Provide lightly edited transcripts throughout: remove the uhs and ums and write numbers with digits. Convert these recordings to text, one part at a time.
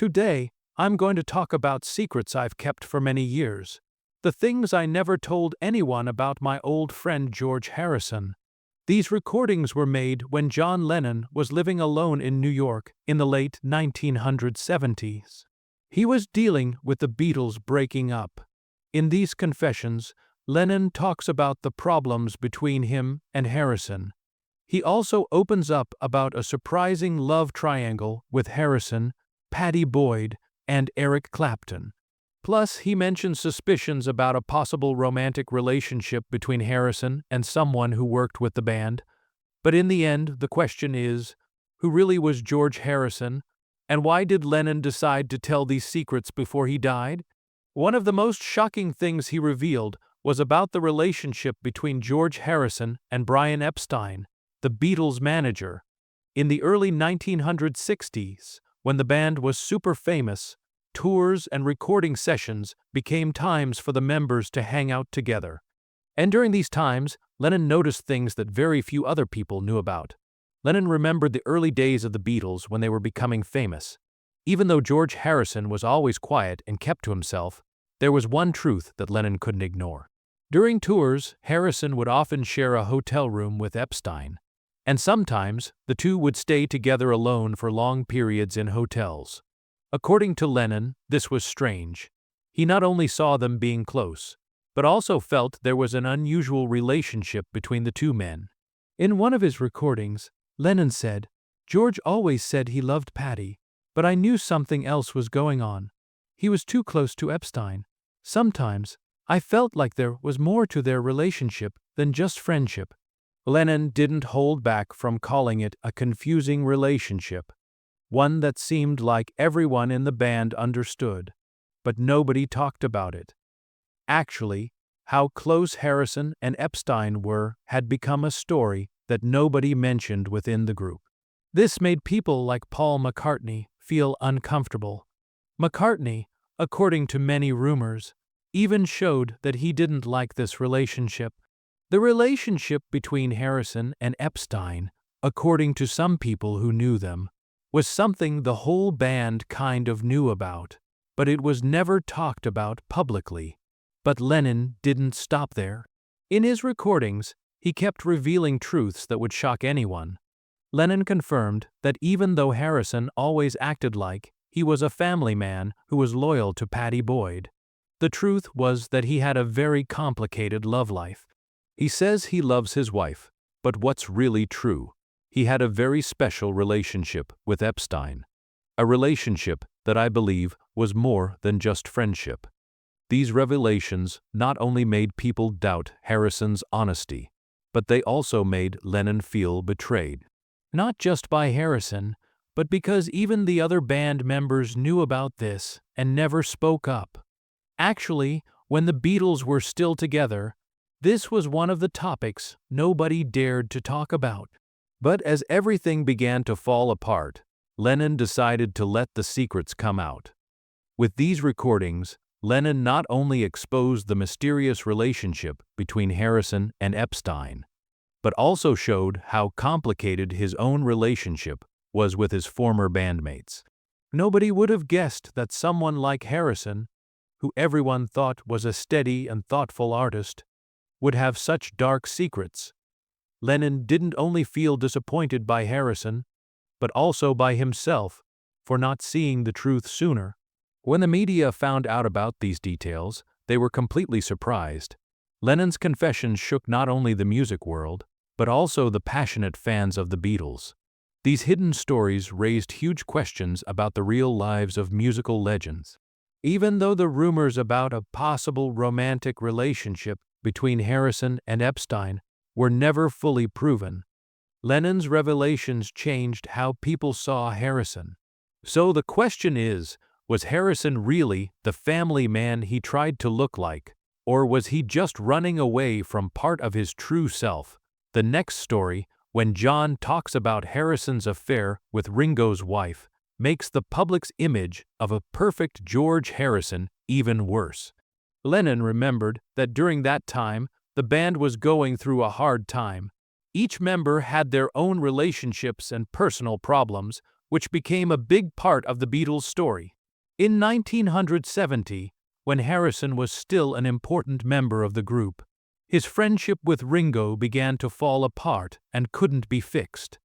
Today, I'm going to talk about secrets I've kept for many years. The things I never told anyone about my old friend George Harrison. These recordings were made when John Lennon was living alone in New York in the late 1970s. He was dealing with the Beatles breaking up. In these confessions, Lennon talks about the problems between him and Harrison. He also opens up about a surprising love triangle with Harrison, Pattie Boyd, and Eric Clapton. Plus, he mentions suspicions about a possible romantic relationship between Harrison and someone who worked with the band. But in the end, the question is, who really was George Harrison, and why did Lennon decide to tell these secrets before he died? One of the most shocking things he revealed was about the relationship between George Harrison and Brian Epstein, the Beatles' manager. In the early 1960s, when the band was super famous, tours and recording sessions became times for the members to hang out together. And during these times, Lennon noticed things that very few other people knew about. Lennon remembered the early days of the Beatles when they were becoming famous. Even though George Harrison was always quiet and kept to himself, there was one truth that Lennon couldn't ignore. During tours, Harrison would often share a hotel room with Epstein. And sometimes, the two would stay together alone for long periods in hotels. According to Lennon, this was strange. He not only saw them being close, but also felt there was an unusual relationship between the two men. In one of his recordings, Lennon said, "George always said he loved Pattie, but I knew something else was going on. He was too close to Epstein. Sometimes, I felt like there was more to their relationship than just friendship." Lennon didn't hold back from calling it a confusing relationship, one that seemed like everyone in the band understood, but nobody talked about it. Actually, how close Harrison and Epstein were had become a story that nobody mentioned within the group. This made people like Paul McCartney feel uncomfortable. McCartney, according to many rumors, even showed that he didn't like this relationship. The relationship between Harrison and Epstein, according to some people who knew them, was something the whole band kind of knew about, but it was never talked about publicly. But Lennon didn't stop there. In his recordings, he kept revealing truths that would shock anyone. Lennon confirmed that even though Harrison always acted like he was a family man who was loyal to Pattie Boyd, the truth was that he had a very complicated love life. He says he loves his wife, but what's really true? He had a very special relationship with Epstein. A relationship that I believe was more than just friendship. These revelations not only made people doubt Harrison's honesty, but they also made Lennon feel betrayed. Not just by Harrison, but because even the other band members knew about this and never spoke up. Actually, when the Beatles were still together, this was one of the topics nobody dared to talk about. But as everything began to fall apart, Lennon decided to let the secrets come out. With these recordings, Lennon not only exposed the mysterious relationship between Harrison and Epstein, but also showed how complicated his own relationship was with his former bandmates. Nobody would have guessed that someone like Harrison, who everyone thought was a steady and thoughtful artist, would have such dark secrets. Lennon didn't only feel disappointed by Harrison, but also by himself for not seeing the truth sooner. When the media found out about these details, they were completely surprised. Lennon's confessions shook not only the music world, but also the passionate fans of the Beatles. These hidden stories raised huge questions about the real lives of musical legends. Even though the rumors about a possible romantic relationship between Harrison and Epstein were never fully proven, Lennon's revelations changed how people saw Harrison. So the question is, was Harrison really the family man he tried to look like, or was he just running away from part of his true self? The next story, when John talks about Harrison's affair with Ringo's wife, makes the public's image of a perfect George Harrison even worse. Lennon remembered that during that time, the band was going through a hard time. Each member had their own relationships and personal problems, which became a big part of the Beatles' story. In 1970, when Harrison was still an important member of the group, his friendship with Ringo began to fall apart and couldn't be fixed.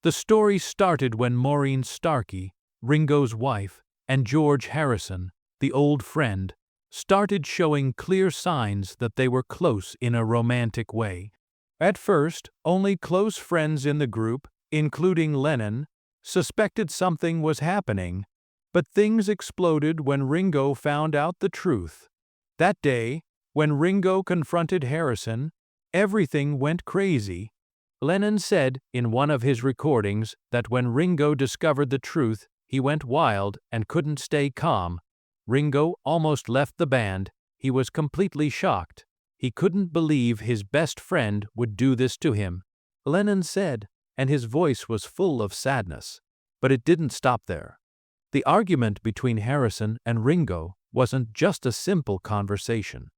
The story started when Maureen Starkey, Ringo's wife, and George Harrison, the old friend, started showing clear signs that they were close in a romantic way. At first, only close friends in the group, including Lennon, suspected something was happening, but things exploded when Ringo found out the truth. That day, when Ringo confronted Harrison, everything went crazy. Lennon said in one of his recordings that when Ringo discovered the truth, he went wild and couldn't stay calm. Ringo almost left the band. He was completely shocked. He couldn't believe his best friend would do this to him. Lennon said, and his voice was full of sadness. But it didn't stop there. The argument between Harrison and Ringo wasn't just a simple conversation.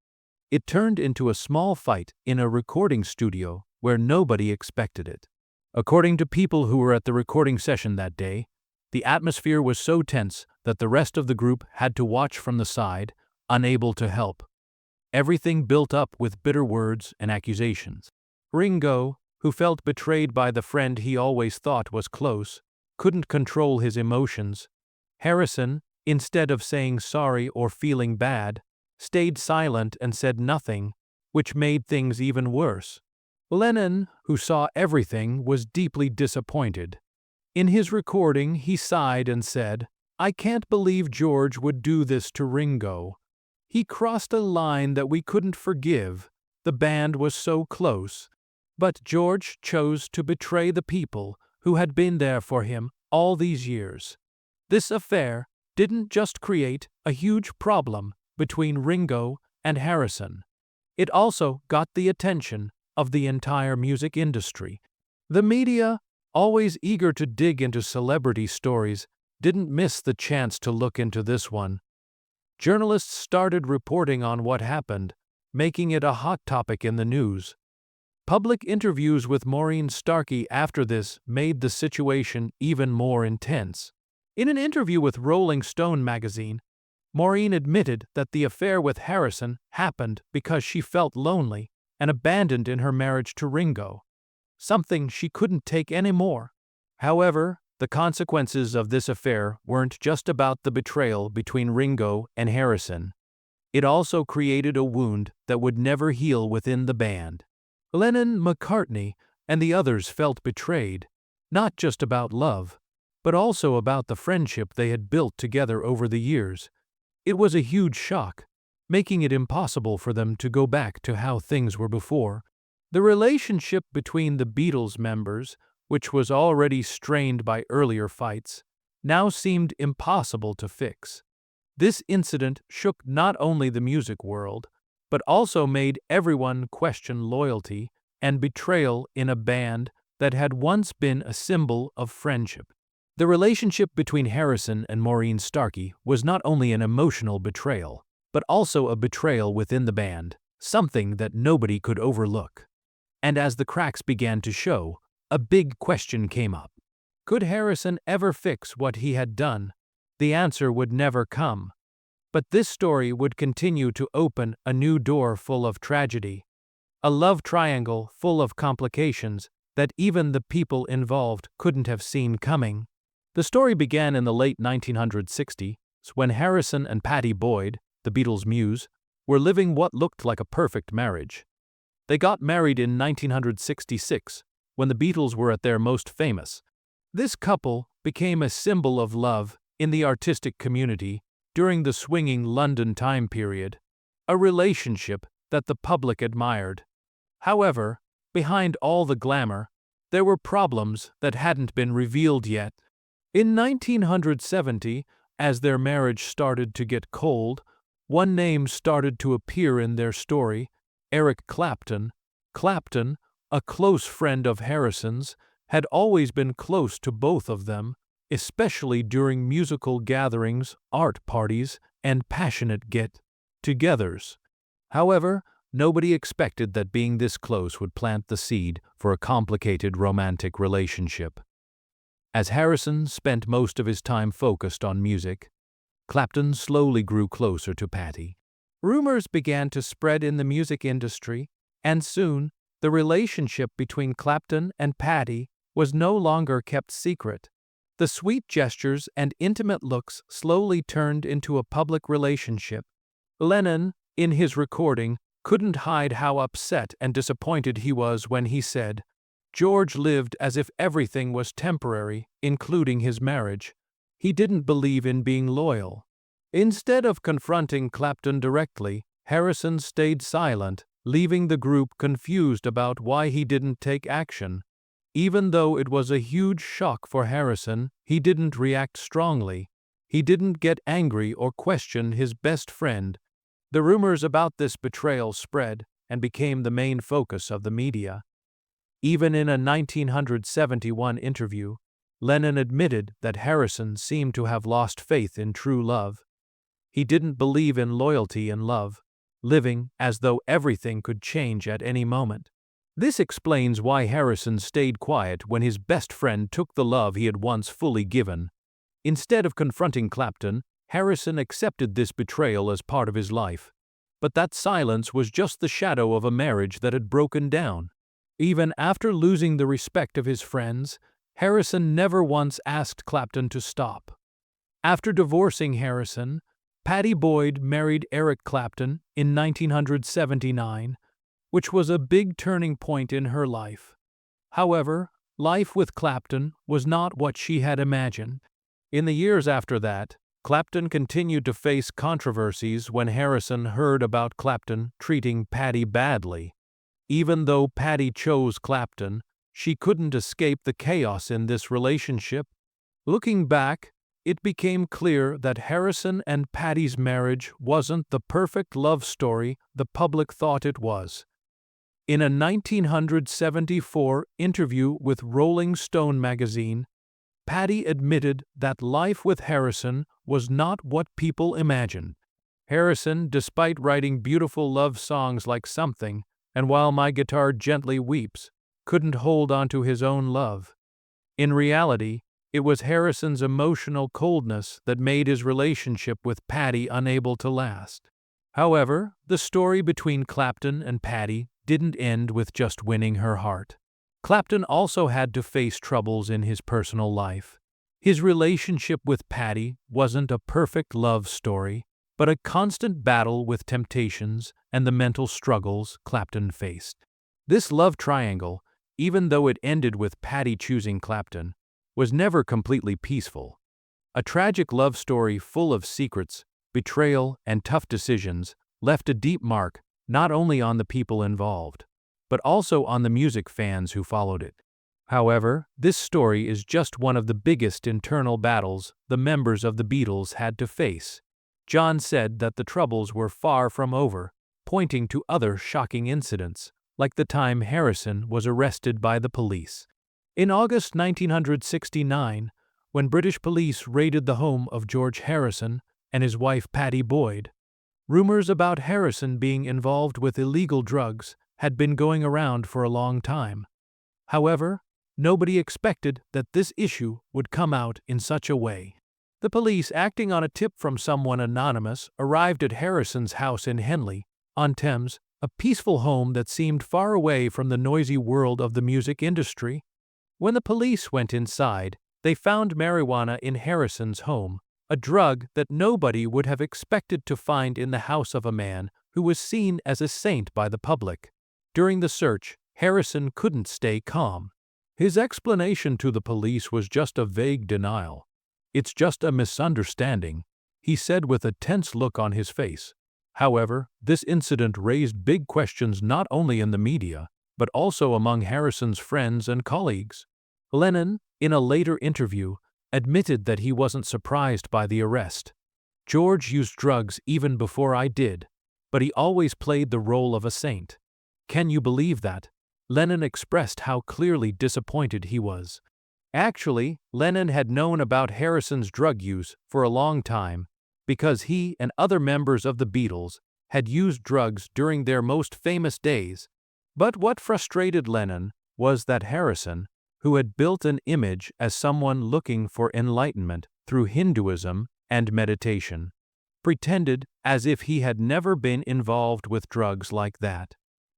It turned into a small fight in a recording studio where nobody expected it. According to people who were at the recording session that day, the atmosphere was so tense that the rest of the group had to watch from the side, unable to help. Everything built up with bitter words and accusations. Ringo, who felt betrayed by the friend he always thought was close, couldn't control his emotions. Harrison, instead of saying sorry or feeling bad, stayed silent and said nothing, which made things even worse. Lennon, who saw everything, was deeply disappointed. In his recording, he sighed and said, "I can't believe George would do this to Ringo. He crossed a line that we couldn't forgive. The band was so close. But George chose to betray the people who had been there for him all these years." This affair didn't just create a huge problem between Ringo and Harrison. It also got the attention of the entire music industry. The media, always eager to dig into celebrity stories, didn't miss the chance to look into this one. Journalists started reporting on what happened, making it a hot topic in the news. Public interviews with Maureen Starkey after this made the situation even more intense. In an interview with Rolling Stone magazine, Maureen admitted that the affair with Harrison happened because she felt lonely and abandoned in her marriage to Ringo, something she couldn't take anymore. However, the consequences of this affair weren't just about the betrayal between Ringo and Harrison. It also created a wound that would never heal within the band. Lennon, McCartney, and the others felt betrayed, not just about love, but also about the friendship they had built together over the years. It was a huge shock, making it impossible for them to go back to how things were before. The relationship between the Beatles members, which was already strained by earlier fights, now seemed impossible to fix. This incident shook not only the music world, but also made everyone question loyalty and betrayal in a band that had once been a symbol of friendship. The relationship between Harrison and Maureen Starkey was not only an emotional betrayal, but also a betrayal within the band, something that nobody could overlook. And as the cracks began to show, a big question came up. Could Harrison ever fix what he had done? The answer would never come. But this story would continue to open a new door full of tragedy, a love triangle full of complications that even the people involved couldn't have seen coming. The story began in the late 1960s when Harrison and Pattie Boyd, the Beatles' muse, were living what looked like a perfect marriage. They got married in 1966, when the Beatles were at their most famous. This couple became a symbol of love in the artistic community during the swinging London time period, a relationship that the public admired. However, behind all the glamour, there were problems that hadn't been revealed yet. In 1970, as their marriage started to get cold, one name started to appear in their story: Eric Clapton. Clapton, a close friend of Harrison's, had always been close to both of them, especially during musical gatherings, art parties, and passionate get-togethers. However, nobody expected that being this close would plant the seed for a complicated romantic relationship. As Harrison spent most of his time focused on music, Clapton slowly grew closer to Patty. Rumors began to spread in the music industry, and soon, the relationship between Clapton and Patty was no longer kept secret. The sweet gestures and intimate looks slowly turned into a public relationship. Lennon, in his recording, couldn't hide how upset and disappointed he was when he said, "George lived as if everything was temporary, including his marriage. He didn't believe in being loyal." Instead of confronting Clapton directly, Harrison stayed silent, leaving the group confused about why he didn't take action. Even though it was a huge shock for Harrison, he didn't react strongly. He didn't get angry or question his best friend. The rumors about this betrayal spread and became the main focus of the media. Even in a 1971 interview, Lennon admitted that Harrison seemed to have lost faith in true love. He didn't believe in loyalty and love, living as though everything could change at any moment. This explains why Harrison stayed quiet when his best friend took the love he had once fully given. Instead of confronting Clapton, Harrison accepted this betrayal as part of his life. But that silence was just the shadow of a marriage that had broken down. Even after losing the respect of his friends, Harrison never once asked Clapton to stop. After divorcing Harrison, Patty Boyd married Eric Clapton in 1979, which was a big turning point in her life. However, life with Clapton was not what she had imagined. In the years after that, Clapton continued to face controversies when Harrison heard about Clapton treating Patty badly. Even though Patty chose Clapton, she couldn't escape the chaos in this relationship. Looking back, it became clear that Harrison and Patty's marriage wasn't the perfect love story the public thought it was. In a 1974 interview with Rolling Stone magazine, Patty admitted that life with Harrison was not what people imagined. Harrison, despite writing beautiful love songs like Something and While My Guitar Gently Weeps, couldn't hold on to his own love. In reality, it was Harrison's emotional coldness that made his relationship with Patty unable to last. However, the story between Clapton and Patty didn't end with just winning her heart. Clapton also had to face troubles in his personal life. His relationship with Patty wasn't a perfect love story, but a constant battle with temptations and the mental struggles Clapton faced. This love triangle, even though it ended with Patty choosing Clapton, was never completely peaceful. A tragic love story full of secrets, betrayal, and tough decisions left a deep mark not only on the people involved, but also on the music fans who followed it. However, this story is just one of the biggest internal battles the members of the Beatles had to face. John said that the troubles were far from over, pointing to other shocking incidents, like the time Harrison was arrested by the police. In August 1969, when British police raided the home of George Harrison and his wife Patty Boyd, rumors about Harrison being involved with illegal drugs had been going around for a long time. However, nobody expected that this issue would come out in such a way. The police, acting on a tip from someone anonymous, arrived at Harrison's house in Henley-on-Thames, a peaceful home that seemed far away from the noisy world of the music industry. When the police went inside, they found marijuana in Harrison's home, a drug that nobody would have expected to find in the house of a man who was seen as a saint by the public. During the search, Harrison couldn't stay calm. His explanation to the police was just a vague denial. "It's just a misunderstanding," he said with a tense look on his face. However, this incident raised big questions not only in the media, but also among Harrison's friends and colleagues. Lennon, in a later interview, admitted that he wasn't surprised by the arrest. "George used drugs even before I did, but he always played the role of a saint. Can you believe that?" Lennon expressed how clearly disappointed he was. Actually, Lennon had known about Harrison's drug use for a long time because he and other members of the Beatles had used drugs during their most famous days. But what frustrated Lennon was that Harrison, who had built an image as someone looking for enlightenment through Hinduism and meditation, pretended as if he had never been involved with drugs like that.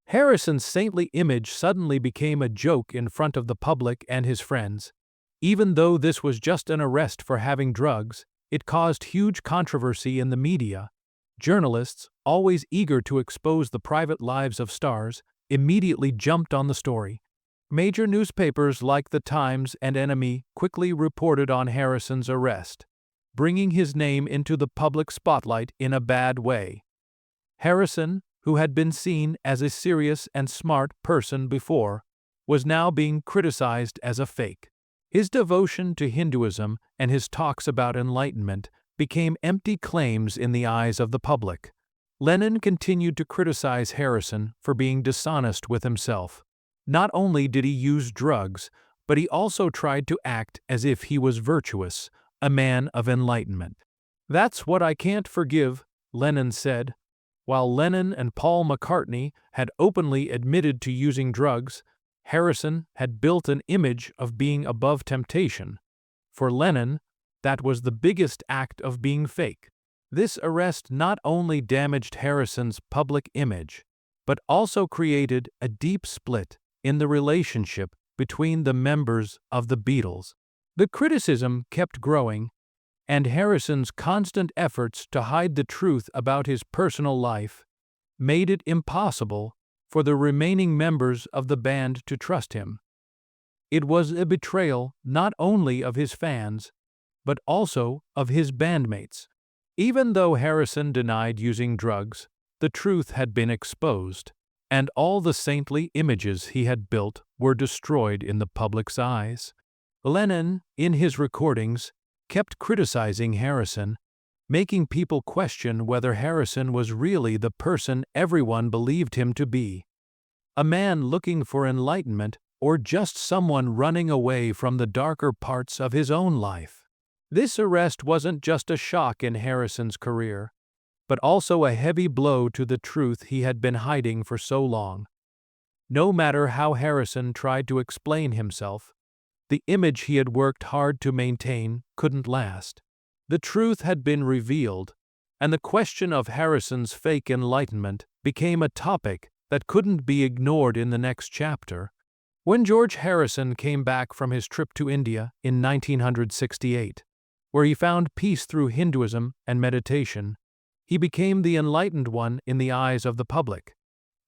Harrison's saintly image suddenly became a joke in front of the public and his friends. Even though this was just an arrest for having drugs, it caused huge controversy in the media. Journalists, always eager to expose the private lives of stars, immediately jumped on the story. Major newspapers like The Times and Enemy quickly reported on Harrison's arrest, bringing his name into the public spotlight in a bad way. Harrison, who had been seen as a serious and smart person before, was now being criticized as a fake. His devotion to Hinduism and his talks about enlightenment became empty claims in the eyes of the public. Lennon continued to criticize Harrison for being dishonest with himself. Not only did he use drugs, but he also tried to act as if he was virtuous, a man of enlightenment. "That's what I can't forgive," Lennon said. While Lennon and Paul McCartney had openly admitted to using drugs, Harrison had built an image of being above temptation. For Lennon, that was the biggest act of being fake. This arrest not only damaged Harrison's public image, but also created a deep split in the relationship between the members of the Beatles. The criticism kept growing, and Harrison's constant efforts to hide the truth about his personal life made it impossible for the remaining members of the band to trust him. It was a betrayal not only of his fans, but also of his bandmates. Even though Harrison denied using drugs, the truth had been exposed, and all the saintly images he had built were destroyed in the public's eyes. Lennon, in his recordings, kept criticizing Harrison, making people question whether Harrison was really the person everyone believed him to be. A man looking for enlightenment or just someone running away from the darker parts of his own life. This arrest wasn't just a shock in Harrison's career, but also a heavy blow to the truth he had been hiding for so long. No matter how Harrison tried to explain himself, the image he had worked hard to maintain couldn't last. The truth had been revealed, and the question of Harrison's fake enlightenment became a topic that couldn't be ignored in the next chapter. When George Harrison came back from his trip to India in 1968, where he found peace through Hinduism and meditation, he became the enlightened one in the eyes of the public.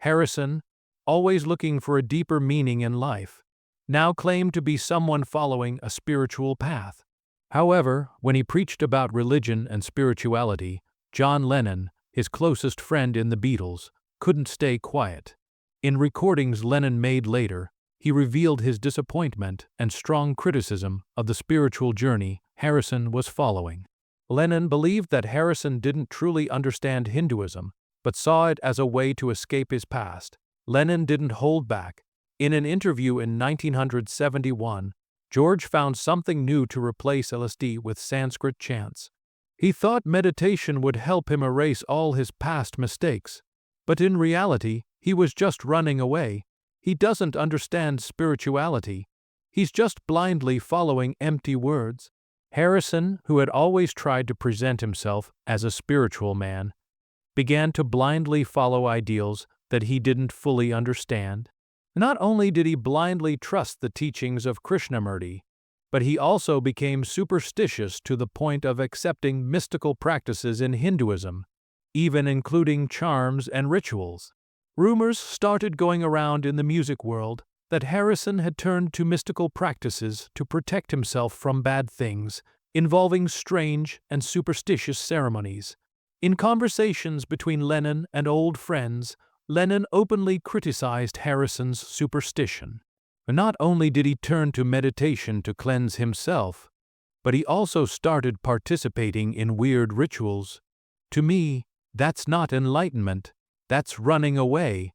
Harrison, always looking for a deeper meaning in life, now claimed to be someone following a spiritual path. However, when he preached about religion and spirituality, John Lennon, his closest friend in the Beatles, couldn't stay quiet. In recordings Lennon made later, he revealed his disappointment and strong criticism of the spiritual journey Harrison was following. Lennon believed that Harrison didn't truly understand Hinduism, but saw it as a way to escape his past. Lennon didn't hold back. In an interview in 1971, George found something new to replace LSD with Sanskrit chants. He thought meditation would help him erase all his past mistakes, but in reality, he was just running away. He doesn't understand spirituality. He's just blindly following empty words. Harrison, who had always tried to present himself as a spiritual man, began to blindly follow ideals that he didn't fully understand. Not only did he blindly trust the teachings of Krishnamurti, but he also became superstitious to the point of accepting mystical practices in Hinduism, even including charms and rituals. Rumors started going around in the music world that Harrison had turned to mystical practices to protect himself from bad things, involving strange and superstitious ceremonies. In conversations between Lennon and old friends, Lennon openly criticized Harrison's superstition. Not only did he turn to meditation to cleanse himself, but he also started participating in weird rituals. "To me, that's not enlightenment, that's running away,"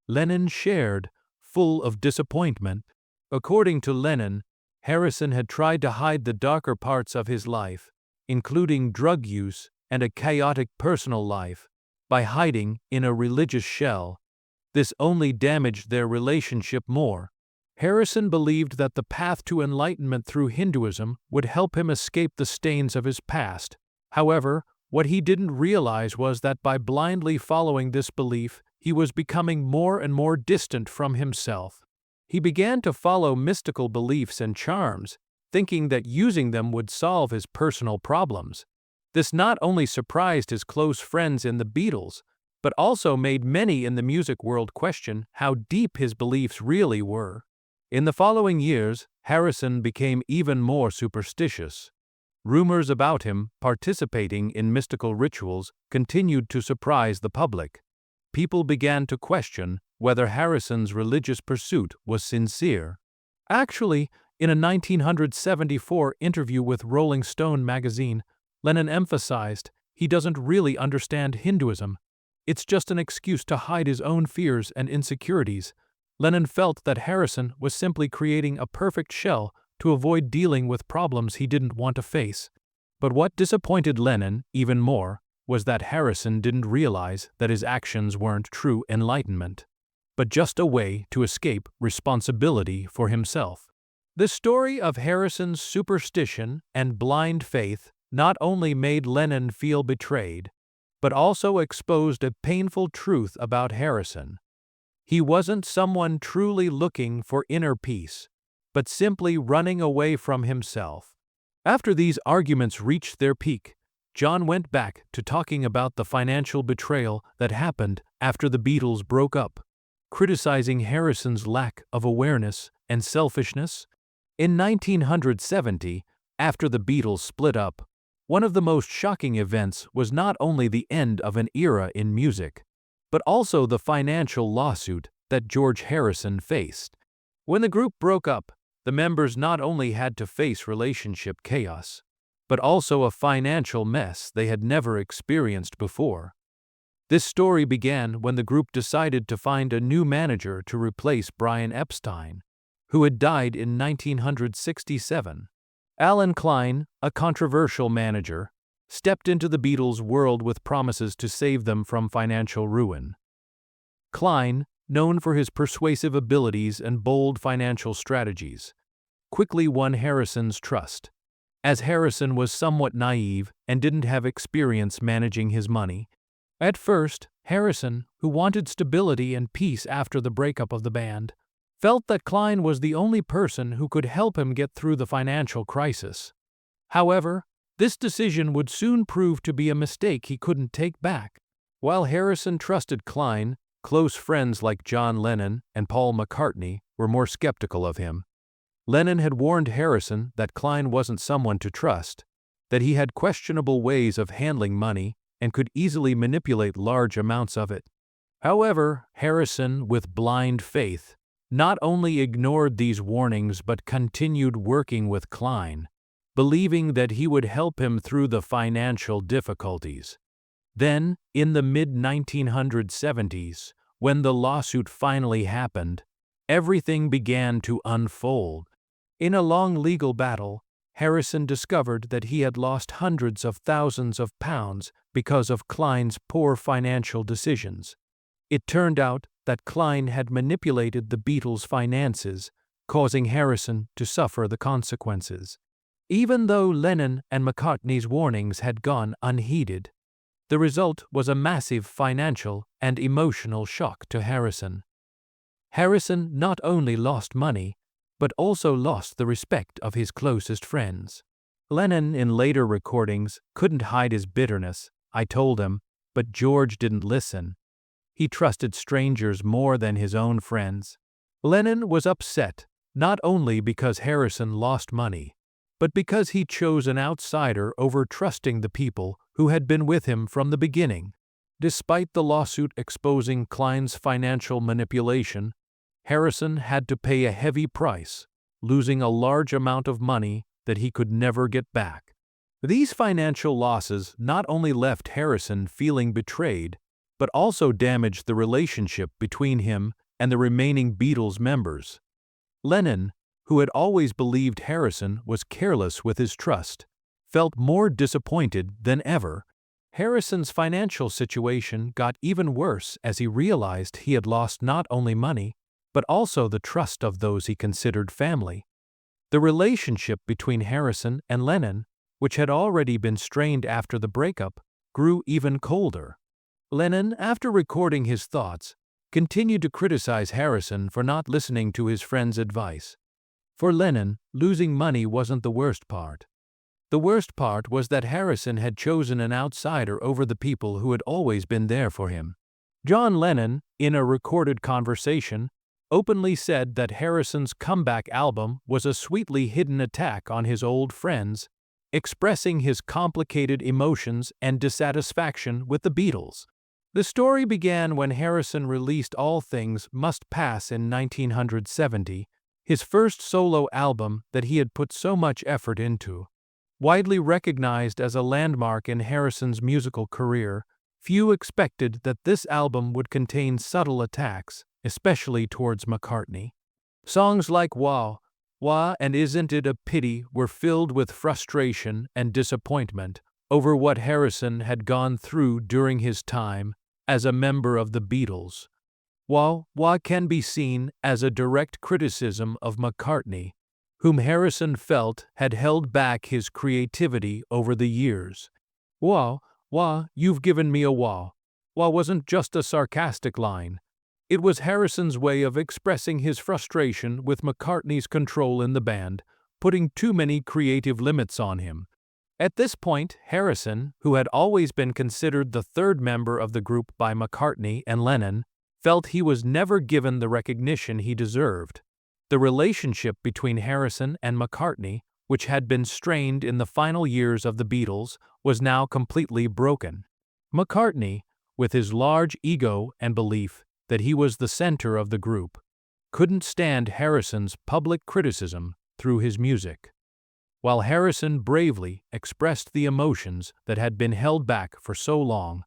Lennon shared, full of disappointment. According to Lennon, Harrison had tried to hide the darker parts of his life, including drug use and a chaotic personal life, by hiding in a religious shell. This only damaged their relationship more. Harrison believed that the path to enlightenment through Hinduism would help him escape the stains of his past. However, what he didn't realize was that by blindly following this belief, he was becoming more and more distant from himself. He began to follow mystical beliefs and charms, thinking that using them would solve his personal problems. This not only surprised his close friends in the Beatles, but also made many in the music world question how deep his beliefs really were. In the following years, Harrison became even more superstitious. Rumors about him participating in mystical rituals continued to surprise the public. People began to question whether Harrison's religious pursuit was sincere. Actually, in a 1974 interview with Rolling Stone magazine, Lennon emphasized he doesn't really understand Hinduism. It's just an excuse to hide his own fears and insecurities. Lennon felt that Harrison was simply creating a perfect shell to avoid dealing with problems he didn't want to face. But what disappointed Lennon even more was that Harrison didn't realize that his actions weren't true enlightenment, but just a way to escape responsibility for himself. The story of Harrison's superstition and blind faith not only made Lennon feel betrayed, but also exposed a painful truth about Harrison. He wasn't someone truly looking for inner peace, but simply running away from himself. After these arguments reached their peak, John went back to talking about the financial betrayal that happened after the Beatles broke up, criticizing Harrison's lack of awareness and selfishness. In 1970, after the Beatles split up, one of the most shocking events was not only the end of an era in music, but also the financial lawsuit that George Harrison faced. When the group broke up, the members not only had to face relationship chaos, but also a financial mess they had never experienced before. This story began when the group decided to find a new manager to replace Brian Epstein, who had died in 1967. Alan Klein, a controversial manager, stepped into the Beatles' world with promises to save them from financial ruin. Klein, known for his persuasive abilities and bold financial strategies, quickly won Harrison's trust. As Harrison was somewhat naive and didn't have experience managing his money, at first, Harrison, who wanted stability and peace after the breakup of the band, felt that Klein was the only person who could help him get through the financial crisis. However, this decision would soon prove to be a mistake he couldn't take back. While Harrison trusted Klein, close friends like John Lennon and Paul McCartney were more skeptical of him. Lennon had warned Harrison that Klein wasn't someone to trust, that he had questionable ways of handling money and could easily manipulate large amounts of it. However, Harrison, with blind faith, not only ignored these warnings but continued working with Klein, believing that he would help him through the financial difficulties. Then, in the mid-1970s, when the lawsuit finally happened, everything began to unfold. In a long legal battle, Harrison discovered that he had lost hundreds of thousands of pounds because of Klein's poor financial decisions. It turned out that Klein had manipulated the Beatles' finances, causing Harrison to suffer the consequences. Even though Lennon and McCartney's warnings had gone unheeded, the result was a massive financial and emotional shock to Harrison. Harrison not only lost money, but also lost the respect of his closest friends. Lennon, in later recordings, couldn't hide his bitterness. "I told him, but George didn't listen. He trusted strangers more than his own friends." Lennon was upset, not only because Harrison lost money, but because he chose an outsider over trusting the people who had been with him from the beginning. Despite the lawsuit exposing Klein's financial manipulation, Harrison had to pay a heavy price, losing a large amount of money that he could never get back. These financial losses not only left Harrison feeling betrayed, but also damaged the relationship between him and the remaining Beatles members. Lennon, who had always believed Harrison was careless with his trust, felt more disappointed than ever. Harrison's financial situation got even worse as he realized he had lost not only money, but also the trust of those he considered family. The relationship between Harrison and Lennon, which had already been strained after the breakup, grew even colder. Lennon, after recording his thoughts, continued to criticize Harrison for not listening to his friend's advice. For Lennon, losing money wasn't the worst part. The worst part was that Harrison had chosen an outsider over the people who had always been there for him. John Lennon, in a recorded conversation, openly said that Harrison's comeback album was a sweetly hidden attack on his old friends, expressing his complicated emotions and dissatisfaction with the Beatles. The story began when Harrison released All Things Must Pass in 1970, his first solo album that he had put so much effort into. Widely recognized as a landmark in Harrison's musical career, few expected that this album would contain subtle attacks, especially towards McCartney. Songs like Wah, Wah and Isn't It a Pity were filled with frustration and disappointment over what Harrison had gone through during his time as a member of the Beatles. Wah, Wah can be seen as a direct criticism of McCartney, whom Harrison felt had held back his creativity over the years. Wah, Wah, you've given me a wah. Wah wasn't just a sarcastic line. It was Harrison's way of expressing his frustration with McCartney's control in the band, putting too many creative limits on him. At this point, Harrison, who had always been considered the third member of the group by McCartney and Lennon, felt he was never given the recognition he deserved. The relationship between Harrison and McCartney, which had been strained in the final years of the Beatles, was now completely broken. McCartney, with his large ego and belief that he was the center of the group, couldn't stand Harrison's public criticism through his music. While Harrison bravely expressed the emotions that had been held back for so long,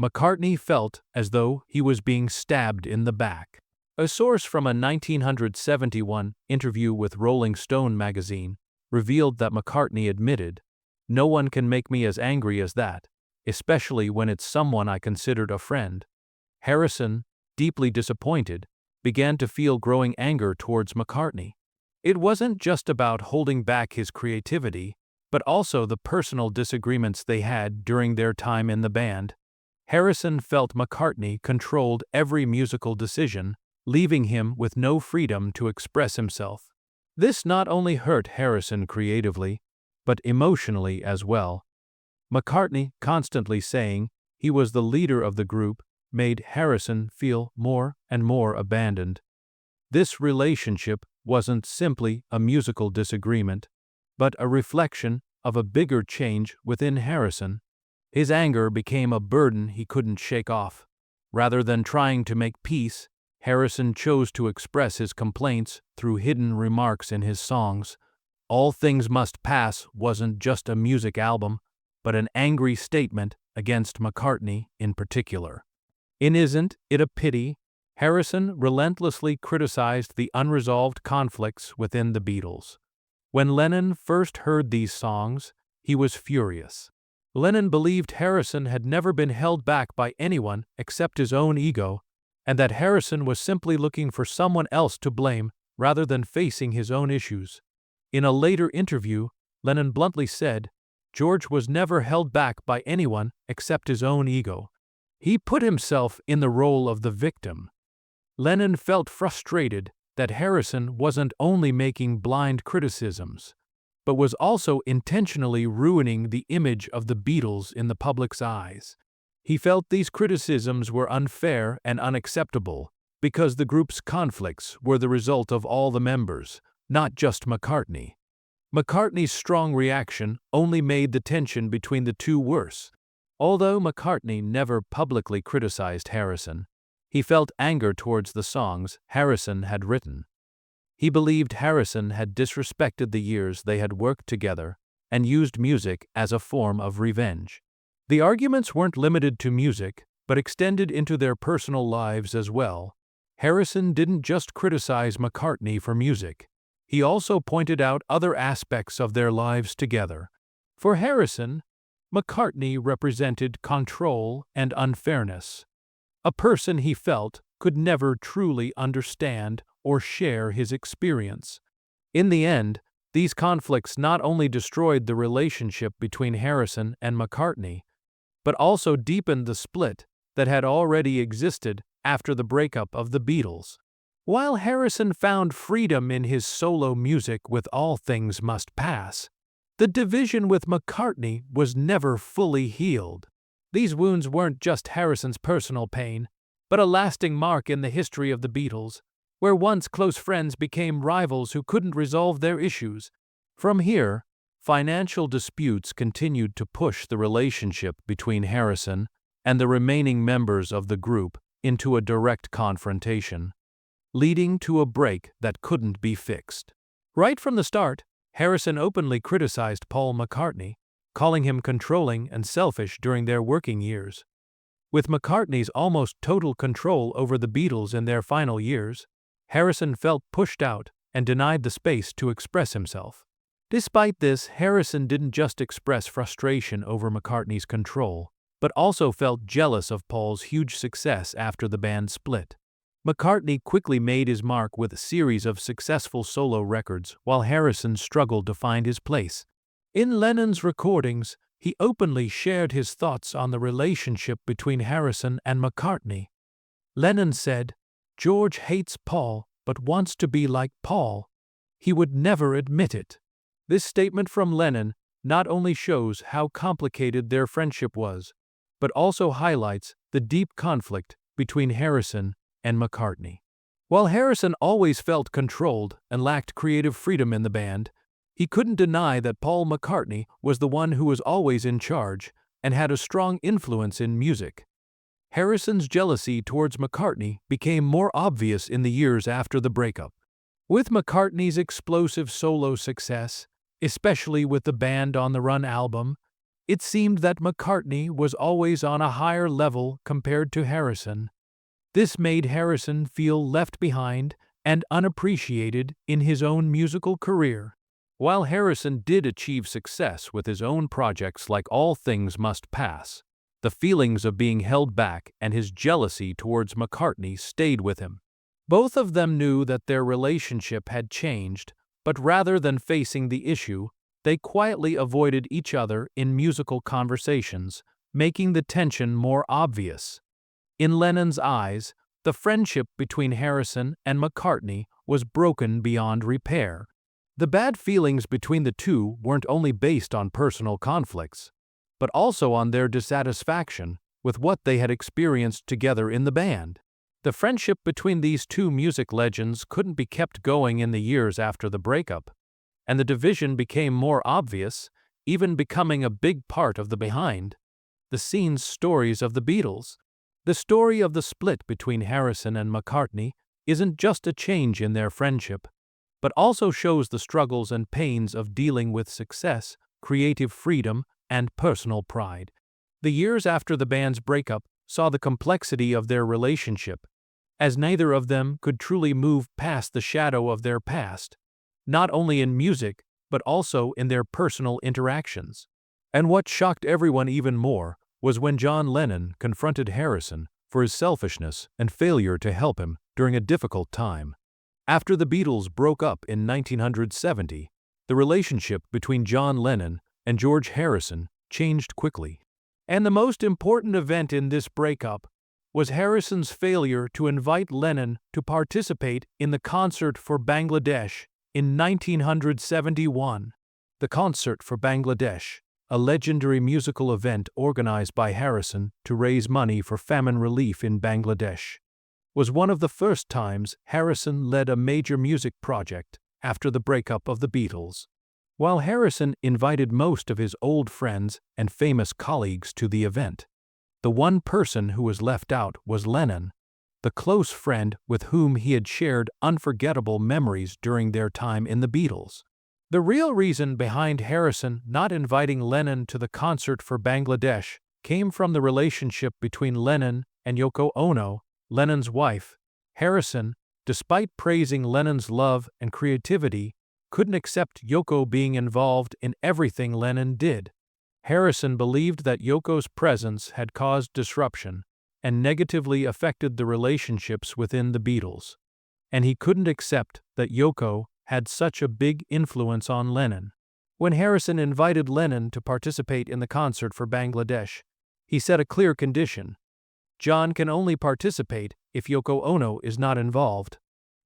McCartney felt as though he was being stabbed in the back. A source from a 1971 interview with Rolling Stone magazine revealed that McCartney admitted, "No one can make me as angry as that, especially when it's someone I considered a friend." Harrison, deeply disappointed, began to feel growing anger towards McCartney. It wasn't just about holding back his creativity, but also the personal disagreements they had during their time in the band. Harrison felt McCartney controlled every musical decision, leaving him with no freedom to express himself. This not only hurt Harrison creatively, but emotionally as well. McCartney constantly saying he was the leader of the group made Harrison feel more and more abandoned. This relationship wasn't simply a musical disagreement, but a reflection of a bigger change within Harrison. His anger became a burden he couldn't shake off. Rather than trying to make peace, Harrison chose to express his complaints through hidden remarks in his songs. All Things Must Pass wasn't just a music album, but an angry statement against McCartney in particular. In Isn't It a Pity, Harrison relentlessly criticized the unresolved conflicts within the Beatles. When Lennon first heard these songs, he was furious. Lennon believed Harrison had never been held back by anyone except his own ego, and that Harrison was simply looking for someone else to blame rather than facing his own issues. In a later interview, Lennon bluntly said, "George was never held back by anyone except his own ego. He put himself in the role of the victim." Lennon felt frustrated that Harrison wasn't only making blind criticisms, but was also intentionally ruining the image of the Beatles in the public's eyes. He felt these criticisms were unfair and unacceptable because the group's conflicts were the result of all the members, not just McCartney. McCartney's strong reaction only made the tension between the two worse. Although McCartney never publicly criticized Harrison, he felt anger towards the songs Harrison had written. He believed Harrison had disrespected the years they had worked together and used music as a form of revenge. The arguments weren't limited to music, but extended into their personal lives as well. Harrison didn't just criticize McCartney for music. He also pointed out other aspects of their lives together. For Harrison, McCartney represented control and unfairness. A person he felt could never truly understand or share his experience. In the end, these conflicts not only destroyed the relationship between Harrison and McCartney, but also deepened the split that had already existed after the breakup of the Beatles. While Harrison found freedom in his solo music with All Things Must Pass, the division with McCartney was never fully healed. These wounds weren't just Harrison's personal pain, but a lasting mark in the history of the Beatles, where once close friends became rivals who couldn't resolve their issues. From here, financial disputes continued to push the relationship between Harrison and the remaining members of the group into a direct confrontation, leading to a break that couldn't be fixed. Right from the start, Harrison openly criticized Paul McCartney, calling him controlling and selfish during their working years. With McCartney's almost total control over the Beatles in their final years, Harrison felt pushed out and denied the space to express himself. Despite this, Harrison didn't just express frustration over McCartney's control, but also felt jealous of Paul's huge success after the band split. McCartney quickly made his mark with a series of successful solo records while Harrison struggled to find his place. In Lennon's recordings, he openly shared his thoughts on the relationship between Harrison and McCartney. Lennon said, "George hates Paul but wants to be like Paul. He would never admit it." This statement from Lennon not only shows how complicated their friendship was, but also highlights the deep conflict between Harrison and McCartney. While Harrison always felt controlled and lacked creative freedom in the band, he couldn't deny that Paul McCartney was the one who was always in charge and had a strong influence in music. Harrison's jealousy towards McCartney became more obvious in the years after the breakup. With McCartney's explosive solo success, especially with the Band on the Run album, it seemed that McCartney was always on a higher level compared to Harrison. This made Harrison feel left behind and unappreciated in his own musical career. While Harrison did achieve success with his own projects like All Things Must Pass, the feelings of being held back and his jealousy towards McCartney stayed with him. Both of them knew that their relationship had changed, but rather than facing the issue, they quietly avoided each other in musical conversations, making the tension more obvious. In Lennon's eyes, the friendship between Harrison and McCartney was broken beyond repair. The bad feelings between the two weren't only based on personal conflicts, but also on their dissatisfaction with what they had experienced together in the band. The friendship between these two music legends couldn't be kept going in the years after the breakup, and the division became more obvious, even becoming a big part of the behind-the-scenes stories of the Beatles. The story of the split between Harrison and McCartney isn't just a change in their friendship, but also shows the struggles and pains of dealing with success, creative freedom, and personal pride. The years after the band's breakup saw the complexity of their relationship, as neither of them could truly move past the shadow of their past, not only in music, but also in their personal interactions. And what shocked everyone even more was when John Lennon confronted Harrison for his selfishness and failure to help him during a difficult time. After the Beatles broke up in 1970, the relationship between John Lennon and George Harrison changed quickly. And the most important event in this breakup was Harrison's failure to invite Lennon to participate in the Concert for Bangladesh in 1971. The Concert for Bangladesh, a legendary musical event organized by Harrison to raise money for famine relief in Bangladesh, was one of the first times Harrison led a major music project after the breakup of the Beatles. While Harrison invited most of his old friends and famous colleagues to the event, the one person who was left out was Lennon, the close friend with whom he had shared unforgettable memories during their time in the Beatles. The real reason behind Harrison not inviting Lennon to the Concert for Bangladesh came from the relationship between Lennon and Yoko Ono, Lennon's wife. Harrison, despite praising Lennon's love and creativity, couldn't accept Yoko being involved in everything Lennon did. Harrison believed that Yoko's presence had caused disruption, and negatively affected the relationships within the Beatles. And he couldn't accept that Yoko had such a big influence on Lennon. When Harrison invited Lennon to participate in the concert for Bangladesh, he set a clear condition: John can only participate if Yoko Ono is not involved.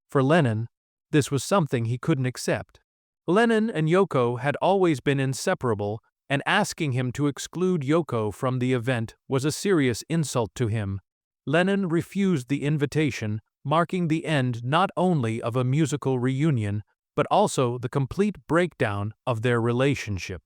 For Lennon, this was something he couldn't accept. Lennon and Yoko had always been inseparable, and asking him to exclude Yoko from the event was a serious insult to him. Lennon refused the invitation, marking the end not only of a musical reunion, but also the complete breakdown of their relationship.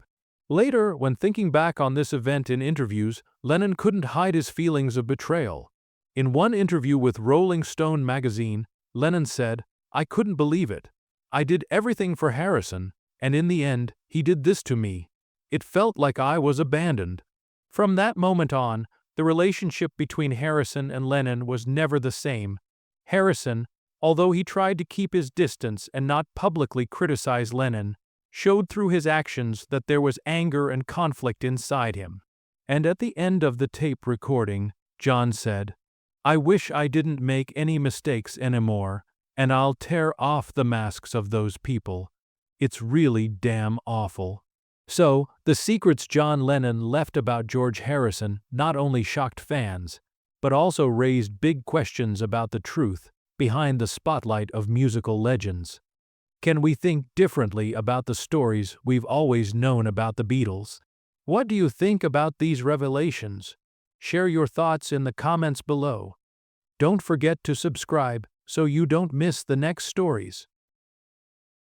Later, when thinking back on this event in interviews, Lennon couldn't hide his feelings of betrayal. In one interview with Rolling Stone magazine, Lennon said, "I couldn't believe it. I did everything for Harrison, and in the end, he did this to me. It felt like I was abandoned." From that moment on, the relationship between Harrison and Lennon was never the same. Harrison, although he tried to keep his distance and not publicly criticize Lennon, showed through his actions that there was anger and conflict inside him. And at the end of the tape recording, John said, "I wish I didn't make any mistakes anymore, and I'll tear off the masks of those people. It's really damn awful." So, the secrets John Lennon left about George Harrison not only shocked fans, but also raised big questions about the truth behind the spotlight of musical legends. Can we think differently about the stories we've always known about the Beatles? What do you think about these revelations? Share your thoughts in the comments below. Don't forget to subscribe so you don't miss the next stories.